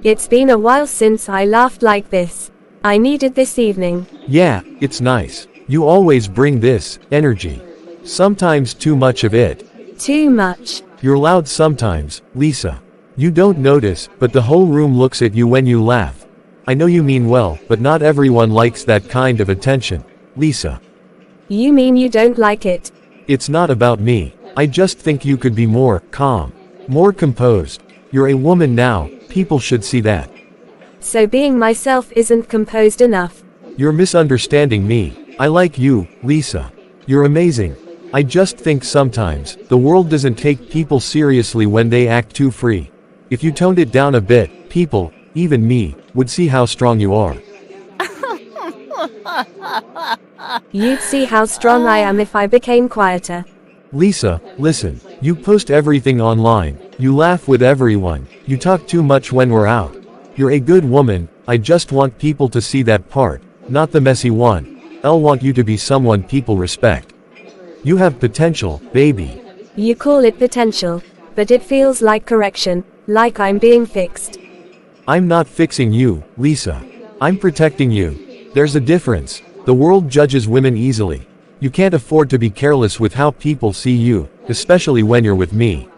It's been a while since I laughed like this. I needed this evening. Yeah, it's nice. You always bring this energy. Sometimes too much of it. Too much. You're loud sometimes, Lisa. You don't notice, but the whole room looks at you when you laugh. I know you mean well, but not everyone likes that kind of attention, Lisa. You mean you don't like it? It's not about me. I just think you could be more calm, more composed. You're a woman now, people should see that. So being myself isn't composed enough. You're misunderstanding me. I like you, Lisa. You're amazing. I just think sometimes, the world doesn't take people seriously when they act too free. If you toned it down a bit, people, even me, would see how strong you are. You'd see how strong I am if I became quieter. Lisa, listen, you post everything online, you laugh with everyone, you talk too much when we're out. You're a good woman, I just want people to see that part, not the messy one. I'll want you to be someone people respect. You have potential, baby. You call it potential, but it feels like correction, like I'm being fixed. I'm not fixing you, Lisa. I'm protecting you. There's a difference. The world judges women easily. You can't afford to be careless with how people see you, especially when you're with me.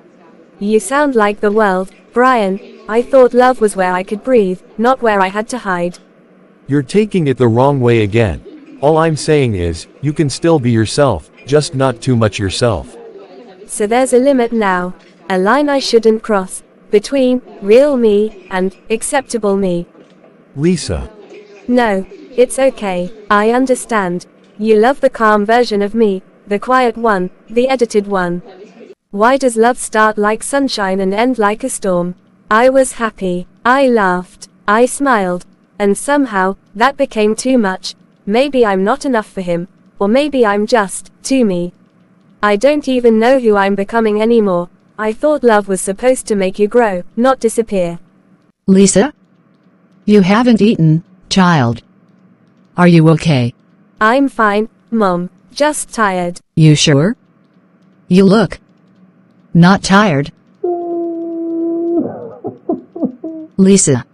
You sound like the world, Brian. I thought love was where I could breathe, not where I had to hide. You're taking it the wrong way again. All I'm saying is, you can still be yourself, just not too much yourself. So there's a limit now, a line I shouldn't cross, between real me and acceptable me. Lisa. No, it's okay, I understand. You love the calm version of me, the quiet one, the edited one. Why does love start like sunshine and end like a storm? I was happy, I laughed, I smiled, and somehow, that became too much. Maybe I'm not enough for him, or maybe I'm just too me. I don't even know who I'm becoming anymore. I thought love was supposed to make you grow, not disappear. Lisa? You haven't eaten, child. Are you okay? I'm fine, Mom, just tired. You sure? You look not tired. Lisa.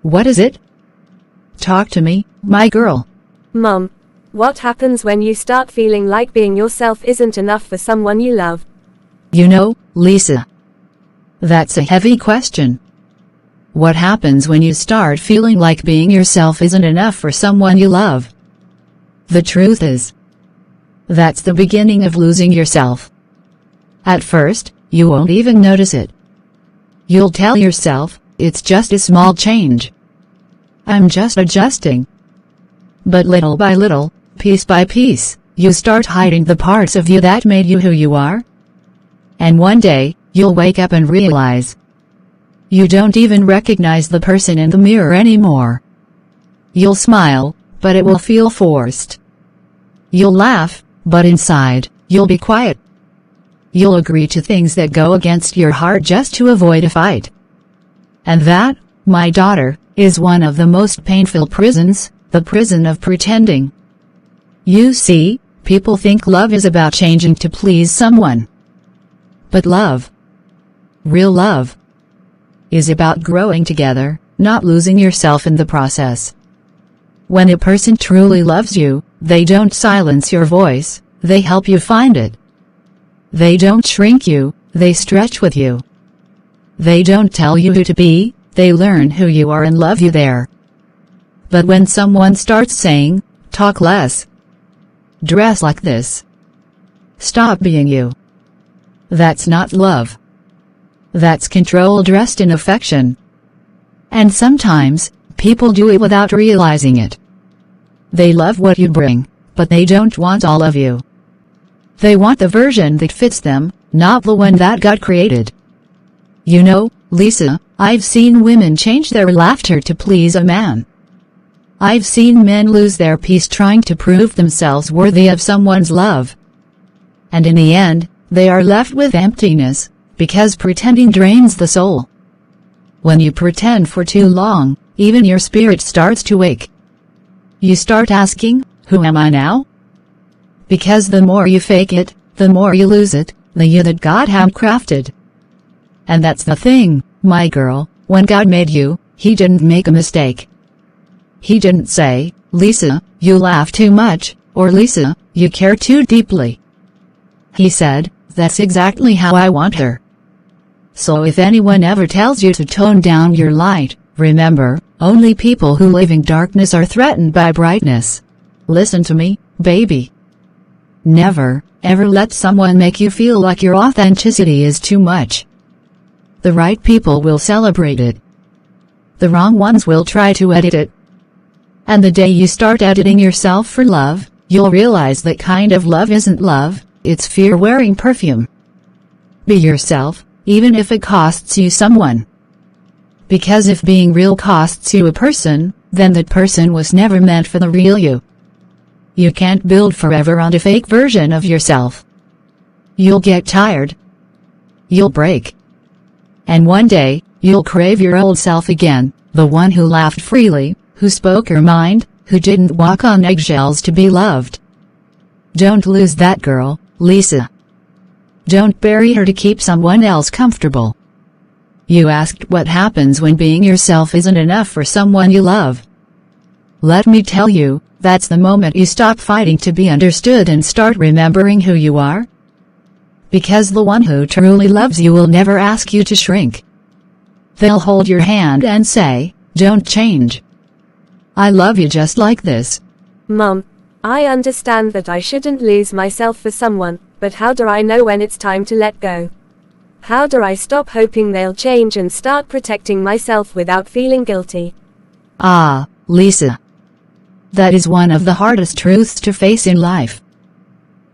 What is it? Talk to me, my girl. Mom, what happens when you start feeling like being yourself isn't enough for someone you love? You know, Lisa, that's a heavy question. What happens when you start feeling like being yourself isn't enough for someone you love? The truth is, that's the beginning of losing yourself. At first, you won't even notice it. You'll tell yourself, it's just a small change. I'm just adjusting. But little by little, piece by piece, you start hiding the parts of you that made you who you are. And one day, you'll wake up and realize you don't even recognize the person in the mirror anymore. You'll smile, but it will feel forced. You'll laugh, but inside, you'll be quiet. You'll agree to things that go against your heart just to avoid a fight. And that, my daughter, is one of the most painful prisons, the prison of pretending. You see, people think love is about changing to please someone. But love, real love, is about growing together, not losing yourself in the process. When a person truly loves you, they don't silence your voice, they help you find it. They don't shrink you, they stretch with you. They don't tell you who to be, they learn who you are and love you there. But when someone starts saying, talk less, dress like this, stop being you, that's not love. That's control dressed in affection. And sometimes, people do it without realizing it. They love what you bring, but they don't want all of you. They want the version that fits them, not the one that got created. You know, Lisa, I've seen women change their laughter to please a man. I've seen men lose their peace trying to prove themselves worthy of someone's love. And in the end, they are left with emptiness, because pretending drains the soul. When you pretend for too long, even your spirit starts to wake. You start asking, who am I now? Because the more you fake it, the more you lose it, the you that God handcrafted. And that's the thing, my girl, when God made you, He didn't make a mistake. He didn't say, "Lisa, you laugh too much," or "Lisa, you care too deeply." He said, "That's exactly how I want her." So if anyone ever tells you to tone down your light, remember, only people who live in darkness are threatened by brightness. Listen to me, baby. Never, ever let someone make you feel like your authenticity is too much. The right people will celebrate it. The wrong ones will try to edit it. And the day you start editing yourself for love, you'll realize that kind of love isn't love, it's fear wearing perfume. Be yourself, even if it costs you someone. Because if being real costs you a person, then that person was never meant for the real you. You can't build forever on a fake version of yourself. You'll get tired. You'll break. And one day, you'll crave your old self again, the one who laughed freely, who spoke her mind, who didn't walk on eggshells to be loved. Don't lose that girl, Lisa. Don't bury her to keep someone else comfortable. You asked what happens when being yourself isn't enough for someone you love. Let me tell you, that's the moment you stop fighting to be understood and start remembering who you are. Because the one who truly loves you will never ask you to shrink. They'll hold your hand and say, "Don't change. I love you just like this." Mom, I understand that I shouldn't lose myself for someone, but how do I know when it's time to let go? How do I stop hoping they'll change and start protecting myself without feeling guilty? Ah, Lisa. That is one of the hardest truths to face in life.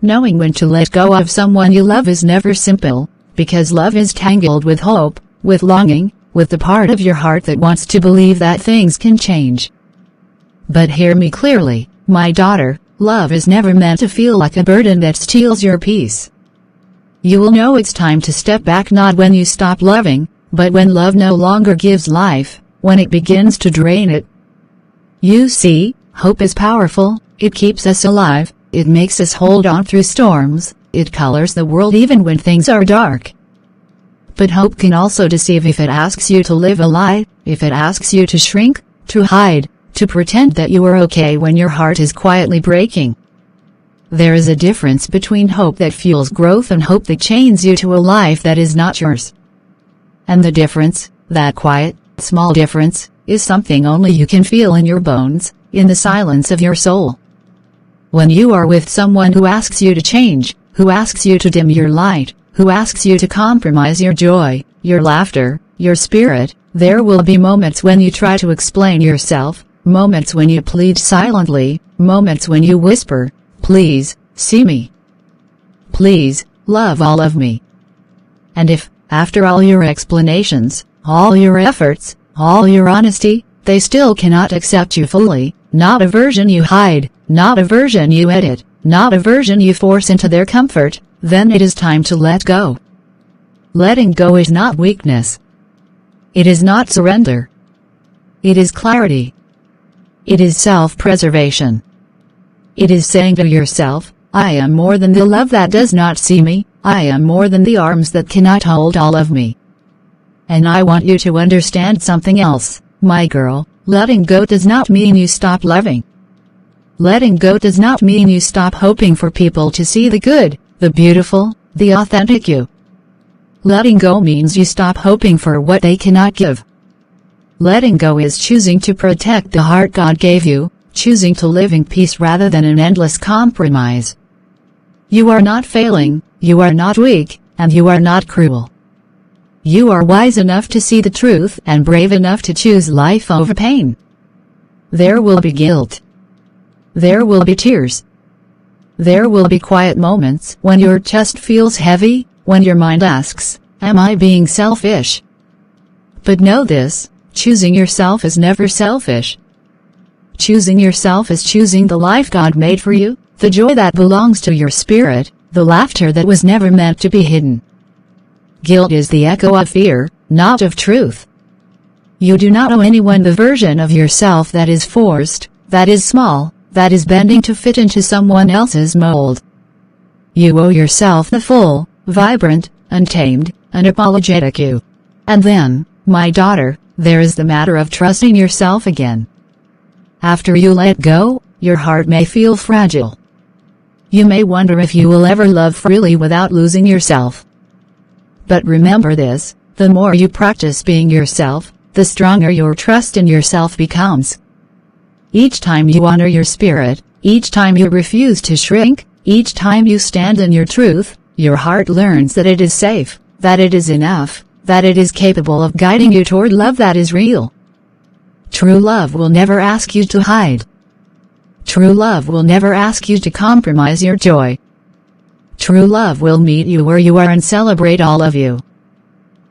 Knowing when to let go of someone you love is never simple, because love is tangled with hope, with longing, with the part of your heart that wants to believe that things can change. But hear me clearly, my daughter, love is never meant to feel like a burden that steals your peace. You will know it's time to step back not when you stop loving, but when love no longer gives life, when it begins to drain it. You see, hope is powerful, it keeps us alive, it makes us hold on through storms, it colors the world even when things are dark. But hope can also deceive if it asks you to live a lie, if it asks you to shrink, to hide, to pretend that you are okay when your heart is quietly breaking. There is a difference between hope that fuels growth and hope that chains you to a life that is not yours. And the difference, that quiet, small difference, is something only you can feel in your bones, in the silence of your soul. When you are with someone who asks you to change, who asks you to dim your light, who asks you to compromise your joy, your laughter, your spirit, there will be moments when you try to explain yourself, moments when you plead silently, moments when you whisper, "Please, see me. Please, love all of me." And if, after all your explanations, all your efforts, all your honesty, they still cannot accept you fully, not a version you hide, not a version you edit, not a version you force into their comfort, then it is time to let go. Letting go is not weakness. It is not surrender. It is clarity. It is self-preservation. It is saying to yourself, "I am more than the love that does not see me, I am more than the arms that cannot hold all of me." And I want you to understand something else, my girl, letting go does not mean you stop loving. Letting go does not mean you stop hoping for people to see the good, the beautiful, the authentic you. Letting go means you stop hoping for what they cannot give. Letting go is choosing to protect the heart God gave you, choosing to live in peace rather than in endless compromise. You are not failing, you are not weak, and you are not cruel. You are wise enough to see the truth and brave enough to choose life over pain. There will be guilt. There will be tears. There will be quiet moments when your chest feels heavy, when your mind asks, "Am I being selfish?" But know this, choosing yourself is never selfish. Choosing yourself is choosing the life God made for you, the joy that belongs to your spirit, the laughter that was never meant to be hidden. Guilt is the echo of fear, not of truth. You do not owe anyone the version of yourself that is forced, that is small, that is bending to fit into someone else's mold. You owe yourself the full, vibrant, untamed, unapologetic you. And then, my daughter, There is the matter of trusting yourself again. After you let go, your heart may feel fragile. You may wonder if you will ever love freely without losing yourself. But remember this, the more you practice being yourself, the stronger your trust in yourself becomes. Each time you honor your spirit, each time you refuse to shrink, each time you stand in your truth, your heart learns that it is safe, that it is enough, that it is capable of guiding you toward love that is real. True love will never ask you to hide. True love will never ask you to compromise your joy. True love will meet you where you are and celebrate all of you.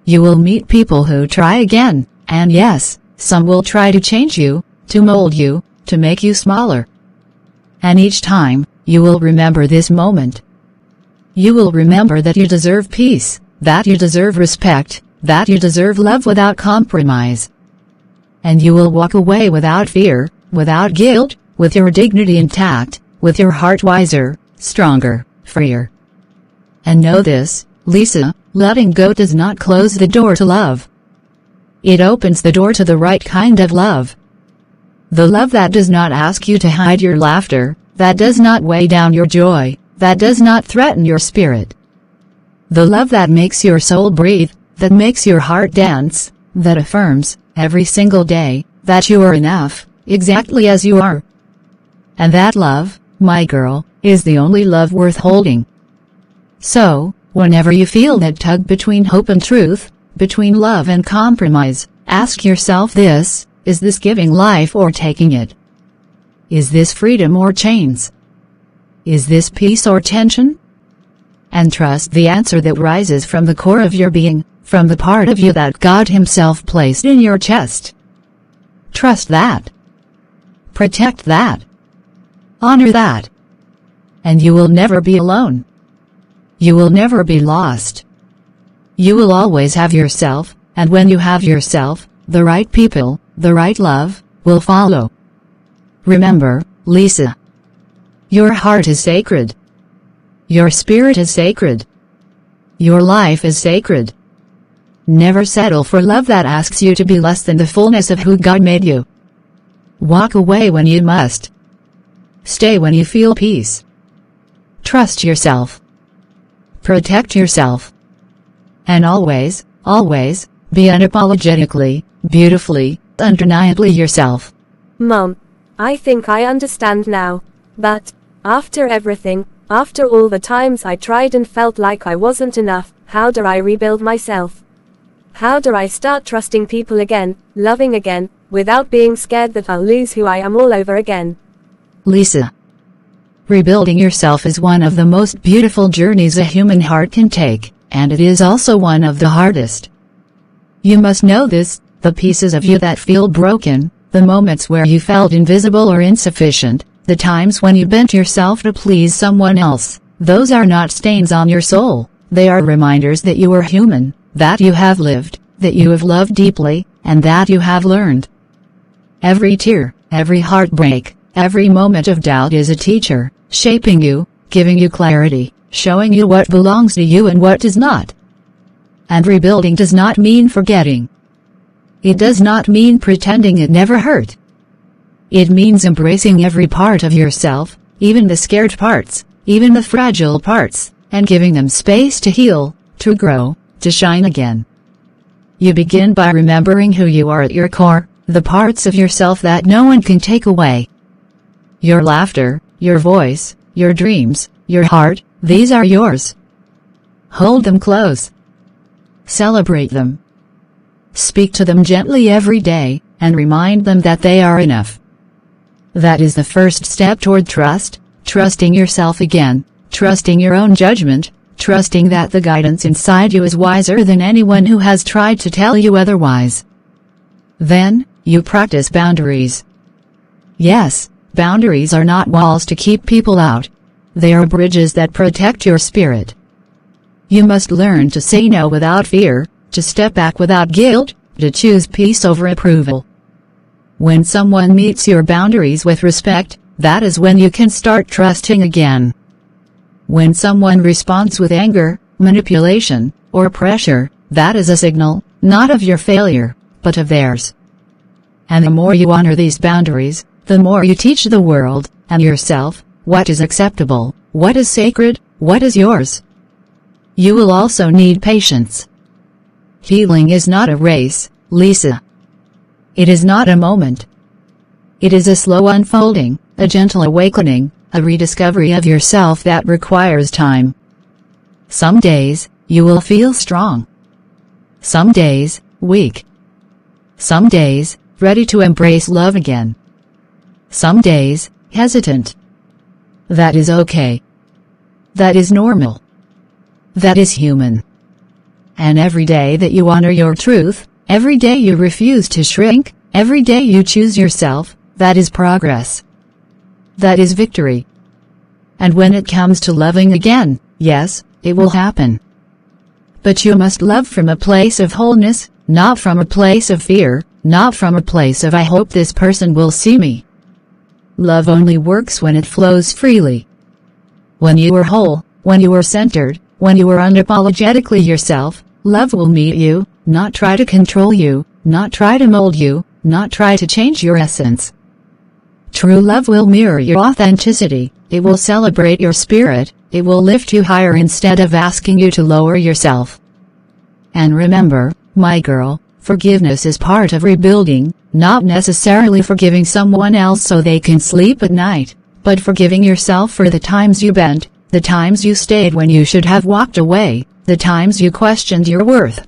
You will meet people who try again, and yes, some will try to change you, to mold you, to make you smaller. And each time, you will remember this moment. You will remember that you deserve peace, that you deserve respect, that you deserve love without compromise. And you will walk away without fear, without guilt, with your dignity intact, with your heart wiser, stronger, freer. And know this, Lisa, letting go does not close the door to love. It opens the door to the right kind of love. The love that does not ask you to hide your laughter, that does not weigh down your joy, that does not threaten your spirit. The love that makes your soul breathe, that makes your heart dance, that affirms, every single day, that you are enough, exactly as you are. And that love, my girl, is the only love worth holding. So, whenever you feel that tug between hope and truth, between love and compromise, ask yourself this, is this giving life or taking it? Is this freedom or chains? Is this peace or tension? And trust the answer that rises from the core of your being, from the part of you that God Himself placed in your chest. Trust that. Protect that. Honor that. And you will never be alone. You will never be lost. You will always have yourself, and when you have yourself, the right people, the right love, will follow. Remember, Lisa. Your heart is sacred. Your spirit is sacred. Your life is sacred. Never settle for love that asks you to be less than the fullness of who God made you. Walk away when you must. Stay when you feel peace. Trust yourself. Protect yourself. And always, always, be unapologetically, beautifully, undeniably yourself. Mom, I think I understand now. But, after everything, after all the times I tried and felt like I wasn't enough, how do I rebuild myself? How do I start trusting people again, loving again, without being scared that I'll lose who I am all over again? Lisa. Rebuilding yourself is one of the most beautiful journeys a human heart can take, and it is also one of the hardest. You must know this, the pieces of you that feel broken, the moments where you felt invisible or insufficient, the times when you bent yourself to please someone else, those are not stains on your soul, they are reminders that you are human, that you have lived, that you have loved deeply, and that you have learned. Every tear, every heartbreak, every moment of doubt is a teacher, shaping you, giving you clarity, showing you what belongs to you and what does not. And rebuilding does not mean forgetting. It does not mean pretending it never hurt. It means embracing every part of yourself, even the scared parts, even the fragile parts, and giving them space to heal, to grow, to shine again. You begin by remembering who you are at your core, the parts of yourself that no one can take away. Your laughter, your voice, your dreams, your heart, these are yours. Hold them close. Celebrate them. Speak to them gently every day, and remind them that they are enough. That is the first step toward trust, trusting yourself again, trusting your own judgment, trusting that the guidance inside you is wiser than anyone who has tried to tell you otherwise. Then, you practice boundaries. Yes, boundaries are not walls to keep people out. They are bridges that protect your spirit. You must learn to say no without fear, to step back without guilt, to choose peace over approval. When someone meets your boundaries with respect, that is when you can start trusting again. When someone responds with anger, manipulation, or pressure, that is a signal, not of your failure, but of theirs. And the more you honor these boundaries, the more you teach the world, and yourself, what is acceptable, what is sacred, what is yours. You will also need patience. Healing is not a race, Lisa. It is not a moment. It is a slow unfolding, a gentle awakening, a rediscovery of yourself that requires time. Some days, you will feel strong. Some days, weak. Some days, ready to embrace love again. Some days, hesitant. That is okay. That is normal. That is human. And every day that you honor your truth, every day you refuse to shrink, every day you choose yourself, that is progress. That is victory. And when it comes to loving again, yes, it will happen. But you must love from a place of wholeness, not from a place of fear, not from a place of I hope this person will see me. Love only works when it flows freely. When you are whole, when you are centered, when you are unapologetically yourself, love will meet you, not try to control you, not try to mold you, not try to change your essence. True love will mirror your authenticity, it will celebrate your spirit, it will lift you higher instead of asking you to lower yourself. And remember, my girl, forgiveness is part of rebuilding, not necessarily forgiving someone else so they can sleep at night, but forgiving yourself for the times you bent, the times you stayed when you should have walked away, the times you questioned your worth.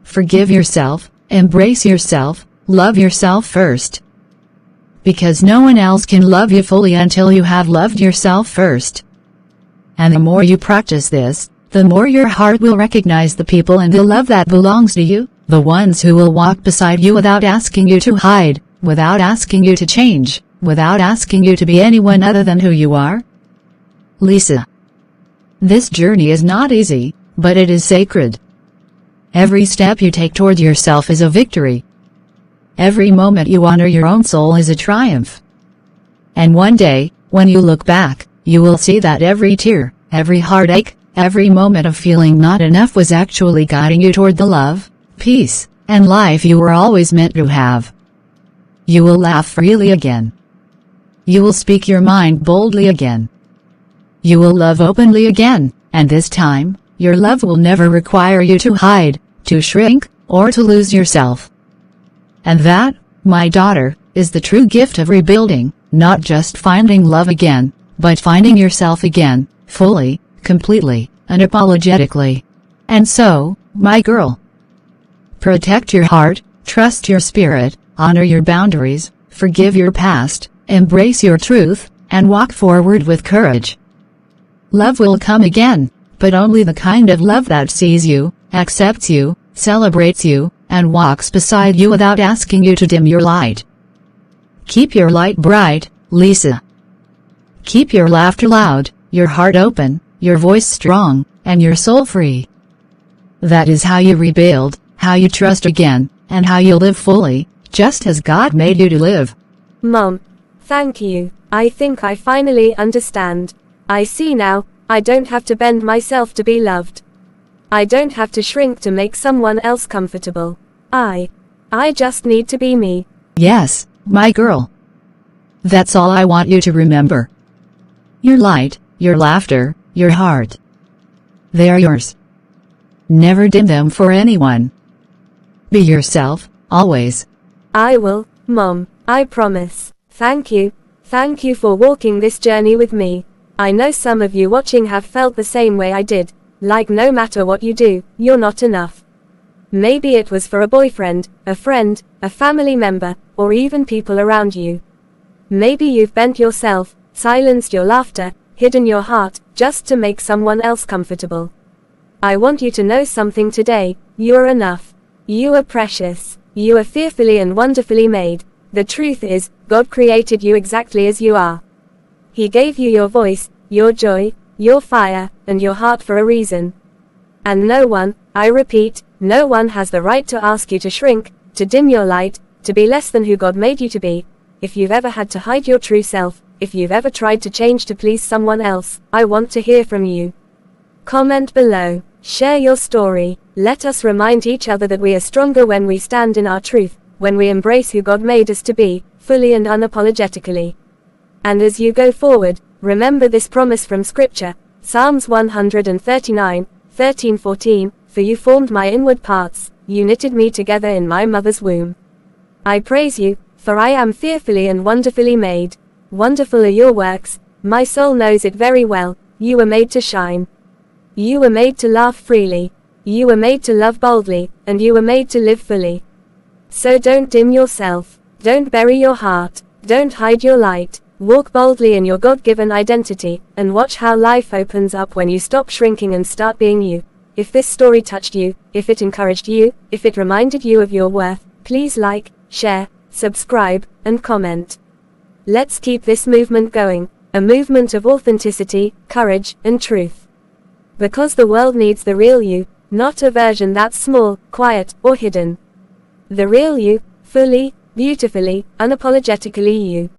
Forgive yourself, embrace yourself, love yourself first. Because no one else can love you fully until you have loved yourself first. And the more you practice this, the more your heart will recognize the people and the love that belongs to you, the ones who will walk beside you without asking you to hide, without asking you to change, without asking you to be anyone other than who you are. Lisa. This journey is not easy, but it is sacred. Every step you take toward yourself is a victory. Every moment you honor your own soul is a triumph. And one day, when you look back, you will see that every tear, every heartache, every moment of feeling not enough was actually guiding you toward the love, peace, and life you were always meant to have. You will laugh freely again. You will speak your mind boldly again. You will love openly again, and this time, your love will never require you to hide, to shrink, or to lose yourself. And that, my daughter, is the true gift of rebuilding, not just finding love again, but finding yourself again, fully, completely, unapologetically. And so, my girl, protect your heart, trust your spirit, honor your boundaries, forgive your past, embrace your truth, and walk forward with courage. Love will come again, but only the kind of love that sees you, accepts you, celebrates you, and walks beside you without asking you to dim your light. Keep your light bright, Lisa. Keep your laughter loud, your heart open, your voice strong, and your soul free. That is how you rebuild, how you trust again, and how you live fully, just as God made you to live. Mom, thank you. I think I finally understand. I see now, I don't have to bend myself to be loved. I don't have to shrink to make someone else comfortable. I just need to be me. Yes, my girl. That's all I want you to remember. Your light, your laughter, your heart. They are yours. Never dim them for anyone. Be yourself, always. I will, Mom, I promise. Thank you. Thank you for walking this journey with me. I know some of you watching have felt the same way I did, like no matter what you do, you're not enough. Maybe it was for a boyfriend, a friend, a family member, or even people around you. Maybe you've bent yourself, silenced your laughter, hidden your heart, just to make someone else comfortable. I want you to know something today, you are enough. You are precious. You are fearfully and wonderfully made. The truth is, God created you exactly as you are. He gave you your voice, your joy, your fire, and your heart for a reason. And no one, I repeat, no one has the right to ask you to shrink, to dim your light, to be less than who God made you to be. If you've ever had to hide your true self, if you've ever tried to change to please someone else, I want to hear from you. Comment below. Share your story. Let us remind each other that we are stronger when we stand in our truth, when we embrace who God made us to be, fully and unapologetically. And as you go forward, remember this promise from Scripture, Psalms 139, 13-14, for you formed my inward parts, you knitted me together in my mother's womb. I praise you, for I am fearfully and wonderfully made. Wonderful are your works, my soul knows it very well, you were made to shine. You were made to laugh freely. You were made to love boldly, and you were made to live fully. So don't dim yourself. Don't bury your heart. Don't hide your light. Walk boldly in your God-given identity, and watch how life opens up when you stop shrinking and start being you. If this story touched you, if it encouraged you, if it reminded you of your worth, please like, share, subscribe, and comment. Let's keep this movement going, a movement of authenticity, courage, and truth. Because the world needs the real you, not a version that's small, quiet, or hidden. The real you, fully, beautifully, unapologetically you.